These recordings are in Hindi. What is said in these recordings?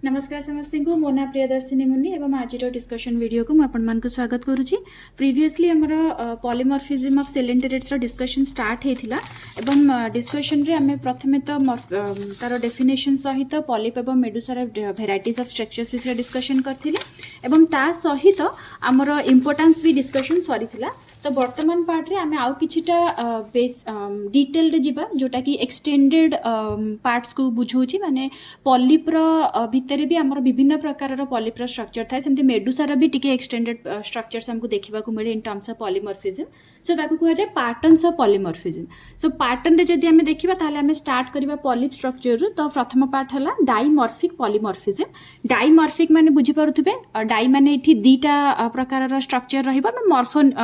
नमस्कार समस्त को मो ना प्रियदर्शिनी मुनि एवं आज डिस्कशन वीडियो को मुझे स्वागत करुच्ची। प्रीवियसली आमर पॉलीमॉर्फिज्म ऑफ कोएलेंटेरेट्स डिस्कशन स्टार्ट होता एवं डिस्कशन रे आमे प्रथमे तो तार डेफिनेशन सहित पॉलिप एवं मेडुसार भेराइटीज ऑफ स्ट्रक्चर्स विषय डिस्कशन करथिले एवं ता सहित आमर इंपोर्टेंस भी डिस्कशन सरीथिला। तो वर्तमान पार्ट रे आमे आउ किछिटा बेस डिटेल रे जिबा जोटा कि एक्सटेंडेड पार्ट्स को बुझौची माने पॉलिप रो भितर भी आमर विभिन्न प्रकार पॉलिप स्ट्रक्चर थाए सेमती मेडुसार भी टिके एक्सटेंडेड स्ट्रक्चर्स हमको देखा मिले इन टर्म्स ऑफ पॉलीमॉर्फिज्म। सो ताकू कह जाए patterns of polymorphism. So pattern रे जदि हमें देखिबा ताले हमें स्टार्ट करबा पॉलिप स्ट्रक्चर रु। तो प्रथम पार्ट हला डाइमॉर्फिक पॉलीमॉर्फिज्म। डाइमॉर्फिक माने बुझी पारुथिबे डाइ माने एठी दीटा प्रकार स्ट्रक्चर रहिबा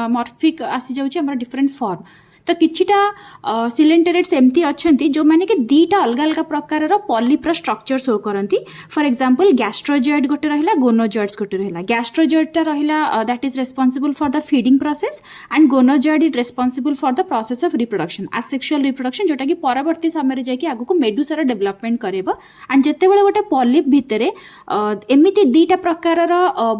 मॉर्फिक आसी जाउची हमर डिफरेंट फॉर्म। तो किछिटा कोएलेंटेरेट्स एमती अच्छंती जो माने कि दीटा अलग अलग प्रकार पॉलिप स्ट्रक्चर शो करंती। फॉर एग्जांपल गैस्ट्रोजॉइड गोटे रहिला, गोनोजॉइड्स गोटे रहिला। गैस्ट्रोजॉइड टा रहिला that is responsible for the feeding process and gonozooid is responsible for the process of reproduction, asexual reproduction, जोटा कि परवर्ती समय रे जाकी आगु को मेडुसार डेवलपमेंट करेबो। एंड जेतेबेले गोटे पॉलिप भितरे एमिति दीटा प्रकार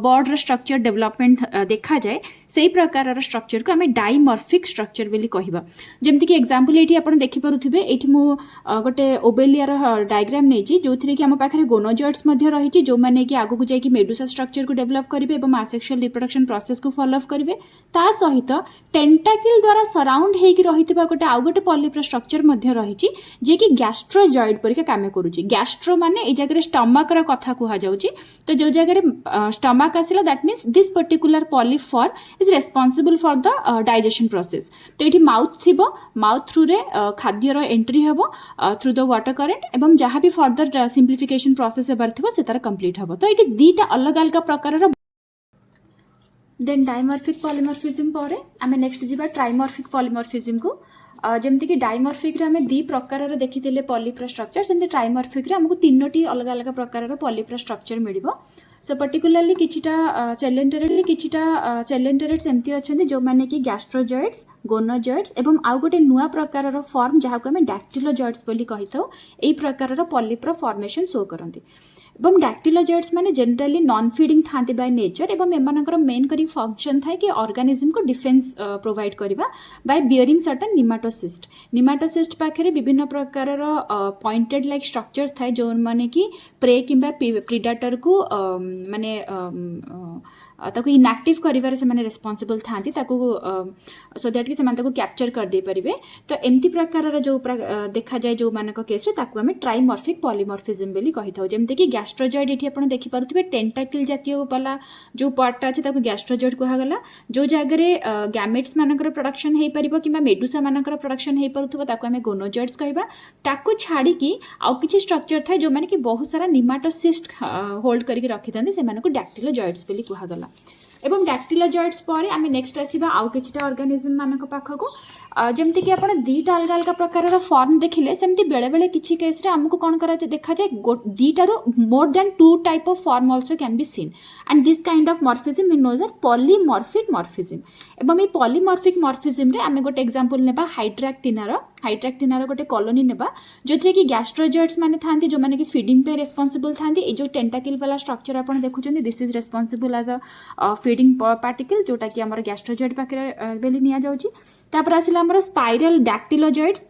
बॉर्ड स्ट्रक्चर डेवलपमेंट देखा जाए सेही प्रकार स्ट्रक्चर को हमें डाइमॉर्फिक स्ट्रक्चर बोली कहिबा। जेमति कि एग्जांपल एठी आपण देखि पारुथिबे, एठी मु गोटे ओबेलियार डायग्राम नेछि जोथिरे कि हम पाखरे गोनोजॉइड्स मध्ये रहिछि जो माने कि आगु को जाय कि मेडुसा स्ट्रक्चर को डेवलप करिवे एवं असेक्सुअल रिप्रोडक्शन प्रोसेस को फॉलो अप करिवे। ता सहित टेंटाकिल द्वारा सराउंड हेकि रहितबा गोटे आउ गोटे पॉलिप स्ट्रक्चर मध्ये रहिछि जे कि गैस्ट्रोजॉइड परिका काम करूछि। गैस्ट्रो माने ए जगह स्टमक रा कथा कुहा जाउछि। तो जो जगह स्टमक आसिला that means this particular polyp form is responsible for the digestion process. तो एठी माउथ थिबो, माउथ थ्रू रे खाद्यर एंट्री हेबो थ्रू द वाटर करेंट एवं जहाँ भी फर्दर सिंप्लिफिकेशन प्रोसेस हेबार थिबो से तार कंप्लीट हेबो। तो एठी दीटा अलग अलग प्रकार देन डाइमॉर्फिक पॉलीमॉर्फिज्म पर आमे नेक्स्ट जिबा ट्राइमॉर्फिक पॉलीमॉर्फिज्म को। जमती कि डाइमॉर्फिक रे हमें दी प्रकार देखिथिले पॉलिप स्ट्रक्चर, सेमती ट्राइमॉर्फिक रे हमको तीनोटी अलग अलग प्रकार पॉलिप स्ट्रक्चर मिलिबो। सो पर्टिकुलरली किछिटा कोएलेंटेरेट्स एमती अच्छे जो माने कि गैस्ट्रोजॉइड्स, गोनोजॉइड्स एवं आउ गोटे नुआ प्रकार फॉर्म जहाँ को हमें डैक्टिलोजॉइड्स बोली कही था। यही प्रकार पॉलिप फॉर्मेशन शो करती एवं डैक्टिलोजॉइड्स माने जनरली नॉन फीडिंग थांती बाय नेचर एवं एमानकर मेन करी फंक्शन थाए कि ऑर्गेनिज्म को डिफेंस प्रोवाइड करबा by bearing certain nematocyst. Nematocyst पाखरे विभिन्न प्रकार पॉइंटेड लाइक स्ट्रक्चर्स थाए जो माने कि प्रे किंबा प्रीडेटर को माने ताको इनएक्टिव करिवार से माने रेस्पोंसिबल थांती ताको सो दैट कि से माने ताको कैप्चर कर दे परिबे। तो एमती प्रकार जो देखा जाए जो मानक केस रे ताको हमें ट्राइमॉर्फिक पॉलीमॉर्फिज्म बोली कहि थाउ। जेमते कि गैस्ट्रोजॉइड एठी आपण देखि पारुथिबे टेंटाकिल जातीय वाला जो पार्ट अछि ताको गैस्ट्रोजॉइड कहा गला। जो जगह रे गैमेट्स मानकर प्रोडक्शन हेई परिबो किबा मेडुसा मानकर प्रोडक्शन हेई परुथबो ताको हमें गोनोजॉइड्स कहबा। ताको छाडी कि आउ किछि स्ट्रक्चर थाए जो माने कि बहुत सारा निमाटोसिस्ट होल्ड करके रखि थांदी से मानको डैक्टिलोजॉइड्स बोली कहा गला। एवं डैक्टिलोजॉइड्स पर आमे नेक्स्ट आसीबा आउ किछिटा ऑर्गेनिज्म मानक पाखको। जमती कि आपण दीटा अलग अलग प्रकार फॉर्म देखिले सेमती बेले बेले किछि केस रे हमको कोन करा देखा जाए दीटा रो more than 2 type of form also can be seen and this kind of morphism is known as polymorphic morphism. एवं ई पॉलीमॉर्फिक मॉर्फिज्म रे आमे गोटे एग्जांपल नेबा हाइड्रैक्टिनार गोटे कॉलोनी नेबा जोथरे कि गैस्ट्रोजॉइड्स माने थांती जो माने कि फीडिंग पे रेस्पोंसिबल थांती। ए जो टेंटाकिल वाला स्ट्रक्चर आपण देखुचंदी this is responsible as a feeding particle जोटा कि हमर गैस्ट्रोजॉइड पाखरे बेली निया जाउची। तापर आसिला हमर स्पाइरल डैक्टिलोजॉइड्स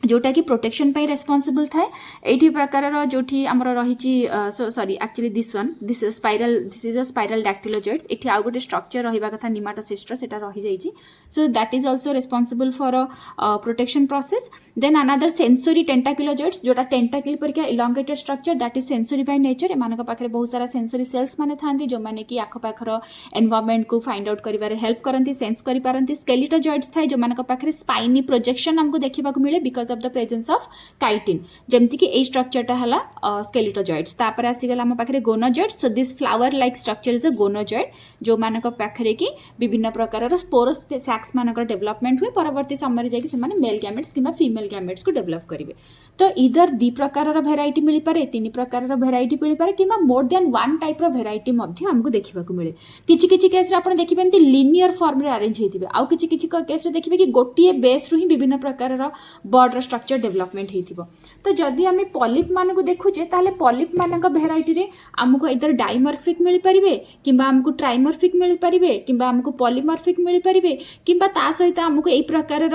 जोटा कि प्रोटेक्शन पे रेस्पोंसिबल थाए। एठी प्रकार जोठी हमर रहिची sorry actually this is a spiral dactylozooids. एठी आ गोटे स्ट्रक्चर रहिबा कथा निमाटोसिस्ट सेटा रहि जाईची। So that is also responsible for protection process. Then another sensory tentaculozooids जोटा टेंटाकिल परिका elongated structure that is sensory by nature. एमानक पाखरे बहुत सारा सेंसरी सेल्स माने थांती जो माने कि आख पाखर एनवायरनमेंट को फाइंड आउट करिवारे हेल्प करंती, सेंस करि पारंती। स्केलेटोजॉइड्स थाए जो मानक पाखरे स्पाइनी प्रोजेक्शन हमको देखिबा को मिले because of the presence of chitin. जेमति कि ए स्ट्रक्चरटा हला स्केलेटोजॉइड्स। तापर आसी गला हम पाखरे gonozooids. So this flower like structure is a gonozooid जो मानक पाखरे कि विभिन्न प्रकार स्पोरस सैक्स मानकर डेवलपमेंट हुए परवर्ती समय जाकि से माने मेल गैमेट्स किबा फीमेल गैमेट्स को डेवलप करिवे। तो इधर 2 प्रकार भेराइटी मिली पारे, 3 प्रकार भेराइटी मिली पारे किबा मोर देन 1 टाइप भेराइटी मध्ये हमको देखिबा को मिले। किछि किछि केस रे आपण देखिबे एमति लिनियर फॉर्म रे अरेंज हेतिबे, आउ किछि किछि केस रे देखिबे कि गोटिए बेस रु ही विभिन्न प्रकार बॉर्डर प्रकार स्ट्रक्चर डेवलपमेंट होइथिबो। तो जदि आम पॉलिप मान को देखुचे ताले पॉलिप मान भेराइटी रे आमको इधर डाइमॉर्फिक मिल परिबे किंबा आमको ट्राइमॉर्फिक मिल परिबे किंबा आमको पॉलीमॉर्फिक मिल परिबे किंबा ता सहित आमको एई प्रकार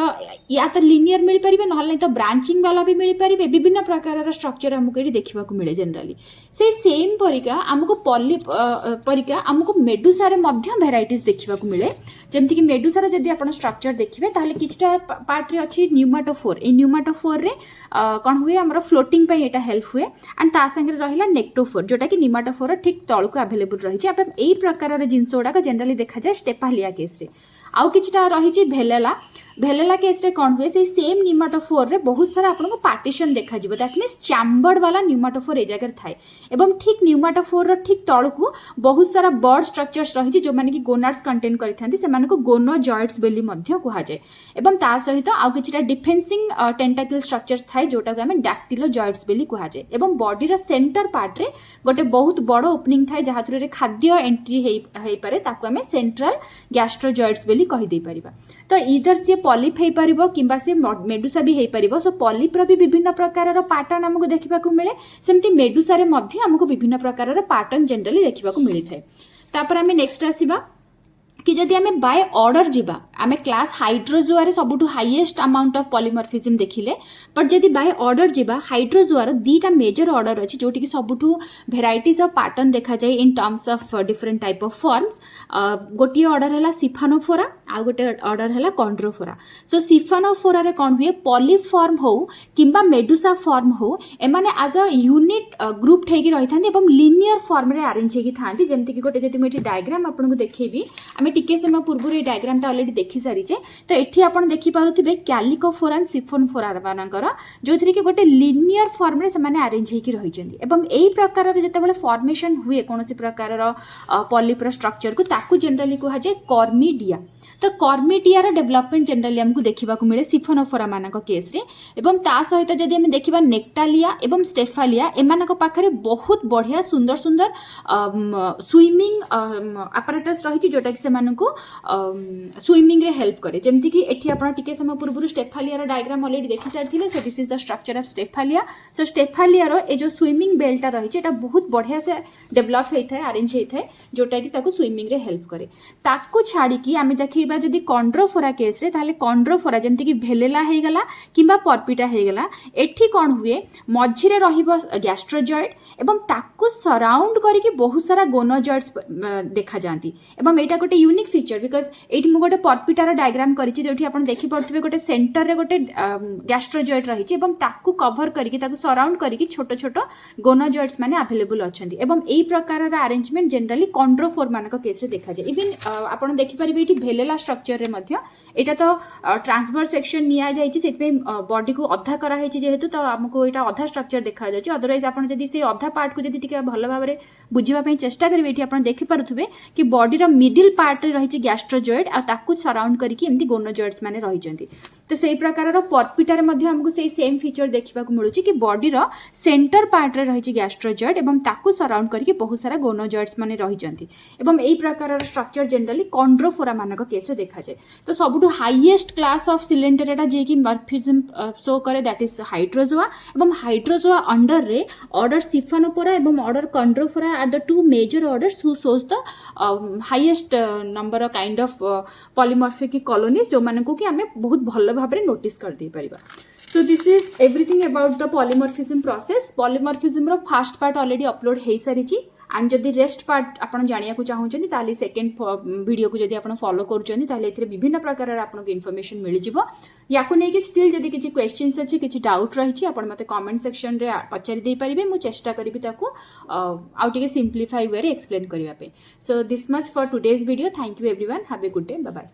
या तो लिनियर मिल परिबे नहले तो ब्रांचिंग वाला भी मिल परिबे। विभिन्न प्रकार स्ट्रक्चर आमको ये देखा मिले जनरली से सेम परिका आमको पॉलिप परिका आमको मेडुसा रे मध्य भेराइटीज देखा मिले। जमती कि मेडुसार जदि आप स्ट्रक्चर देखिए ताहले किछटा पार्ट रे अछि न्यूमाटोफोर। ए न्यूमाटोफोर रे कौन हुए आमर फ्लोटिंग पे एटा हेल्प हुए एंड ता संगे रहिला नेक्टोफोर जोटा कि न्यूमाटोफोर ठीक तल को अवेलेबल रही है। आप एई प्रकार जिनस गुड़ाक जनरली देखा जाए स्टेफालिया केस रे। आउ किछटा रही भेलेला भेलेला केस रे कौन हुए से सेम न्यूमाटोफोर रे बहुत सारा आपको पार्टीशन देखा जिवो दैट मीन्स चैम्बर्ड वाला न्यूमाटोफोर ए जगह थाए एवं ठीक न्यूमाटोफोर रो ठीक तळ को बहुत सारा बर्ड स्ट्रक्चर्स रही जो माने कि गोनाड्स कंटेन करिथांती से माने को गोनोजॉइड्स बेली मध्य कुहा जाय एवं ता सहित आउ किछटा डिफेंसिंग टेंटाकल स्ट्रक्चर्स थाए जोटा को हमें डैक्टिलोजॉइड्स बेली कुहा जाय एवं बॉडी रो सेंटर पार्ट रे गोटे बहुत बड़ ओपनिंग थाए जहा थ्रू रे खाद्य एंट्री हेई पारे ताको हमें सेंट्रल गैस्ट्रोजॉइड्स बेली कहि दे परिबा। तो इधर से पॉलिप हो पारिबो किंबा से मेडुसा भी हो पारिबो। सो पॉलिप रो भी विभिन्न प्रकार पैटर्न हमको देखा मिले सेमती मेडुसा रे मध्य हमको विभिन्न प्रकार पैटर्न जनरली देखा मिली थाए। तापर आमे नेक्स्ट आसीबा कि जदि आमे बाय ऑर्डर जिबा आमे क्लास हाइड्रोजोआ रे सबुठु हाईएस्ट अमाउंट ऑफ पॉलीमॉर्फिज्म देखिले बट जदि बाय ऑर्डर जिबा हाइड्रोजोआ रो दीटा मेजर ऑर्डर अछि जोटी कि सबुठु वेराइटीज ऑफ पैटर्न देखा जाय in terms of different type of forms. गोटे ऑर्डर हैला सिफानोफोरा आ गोटे ऑर्डर हैला कॉन्ड्रोफोरा। सो सिफानोफोरा रे कोन हुए पॉलिप फॉर्म हो किंबा मेडुसा फॉर्म हो एमाने एज अ यूनिट ग्रुप ठेकी रही थांती एवं लिनियर फॉर्म रे अरेंज हेकी थांती। जेमति कि गोटे जदि मेठी डायग्राम आपन को देखेबी आमे टिके समय पूर्व ये डायग्राम ऑलरेडी देखि सारीचे। तो एठी आपण देखि पारुथिबे कैलिकोफोरा एंड सिफोनफोरा मानकर जो थी कि गोटे लिनियर फॉर्म रे से अरेंज होकर रही एवं एई प्रकार जितेबाला फॉर्मेशन हुए कौन प्रकार पॉलिपर स्ट्रक्चर को ताकू जनरली कहा जाए कॉर्मिडिया। तो कॉर्मिडिया डेवलपमेंट जनरली हमको देखा मिले सिफोनोफोरा मान केस रे एवं ता सहित जदि हम देखा नेक्टालिया एवं स्टेफालिया एमान पाखे बहुत बढ़िया सुंदर सुंदर स्विमिंग अपरेटस रही जोटा कि से स्विमिंग रे हेल्प करे। जमती कि एठी आपण टिके समय पूर्व स्टेफालिया डायग्राम ऑलरेडी देखि सारथिले। So this is the structure of Stephalia. So Stephalia रो ए जो स्विमिंग बेल्टा रही है बहुत बढ़िया से डेवलप होता है अरेंज होता है जोटा कि ताको स्विमिंग रे हेल्प करे। ताको छाड़ी कि आमे देखिबा जदि कॉन्ड्रोफोरा केस रे ताले कॉन्ड्रोफोरा जमती कि भेलेला हे गला किंबा पर्पिटा हे गला एठी कोन हुए मझी रे रहिबो गैस्ट्रोजॉइड एवं ताको सराउंड करी कि बहुत सारा गोनोजॉइड्स देखा जांती एवं एटा गोटे यूनिक फीचर बिकॉज एठी मु गोटे पर्पिटार डायग्राम करिछि जोठी आपण देखि पड़थबे गोटे सेंटर रे गोटे गैस्ट्रोजॉइड रहिछि एवं ताकू कवर करिकि ताकू सराउंड करिकि छोट छोट गोनोजॉइड्स माने अवेलेबल अछंती एवं एई प्रकार रा अरेंजमेंट जनरली कॉन्ड्रोफोर मानक केस रे देखा जाय। इवन आपण देखि परिबे एठी भेलेला स्ट्रक्चर रे मध्य एटा तो ट्रांसवर्स सेक्शन निया जायछि सेतपे बॉडी को अधा करा हेछि जेहेतु तो हमको एटा अधा स्ट्रक्चर देखा जायछि। अदरवाइज आपण जदि से अधा पार्ट को जदि टिके भलो भाबरे बुझिबा पई चेष्टा करिवे एठी आपण देखि पारुथबे कि बॉडी रो मिडिल पार्ट रे रहिछि गैस्ट्रोजॉइड आ ताकू सराउंड करके एमती गोनोजॉइड्स माने रहिचंती। तो सेही प्रकार पर्पिटार मध्य हमको सेही सेम फीचर देखा मिलूँ कि बॉडी रो सेंटर पार्ट रे रहिछि गैस्ट्रोजॉइड एवं ताकू सराउंड करके बहुत सारा गोनोजॉइड्स माने रहिचंती एवं एही प्रकार स्ट्रक्चर जनरली कॉन्ड्रोफोरा मानक केस रे देखा जाय। तो सबुठु हाईएस्ट क्लास ऑफ सिलेंटरेटा जे कि मॉर्फिज्म शो करे दैट इज हाइड्रोजोआ एवं हाइड्रोजोआ अंडर रे ऑर्डर सिफानोफोरा एवं order Chondrophora are the two major orders who shows the highest number of kind of polymorphic colonies जो मानक कि हमें बहुत भल भाबरे नोटिस कर दे परिबा। So this is everything about the polymorphism process. Polymorphism रो फर्स्ट पार्ट ऑलरेडी अपलोड हे सारिची एंड जदि रेस्ट पार्ट आपण जानिया को चाहउछन ताली सेकंड वीडियो को जदि आपण फॉलो करूछन ताले एथिरे विभिन्न प्रकार आपण को इन्फॉर्मेशन मिल जिवो। याकू नै कि स्टिल जदि किछि क्वेश्चंस अछि किछि डाउट रहिछि आपण मते कमेंट सेक्शन रे पचारि दे परिबे मु चेष्टा करिबि ताकू आउटिके सिंपलीफाई वे रे एक्सप्लेन करिवा पे। So this much for today's video. Thank you everyone. Have a good day. Bye bye.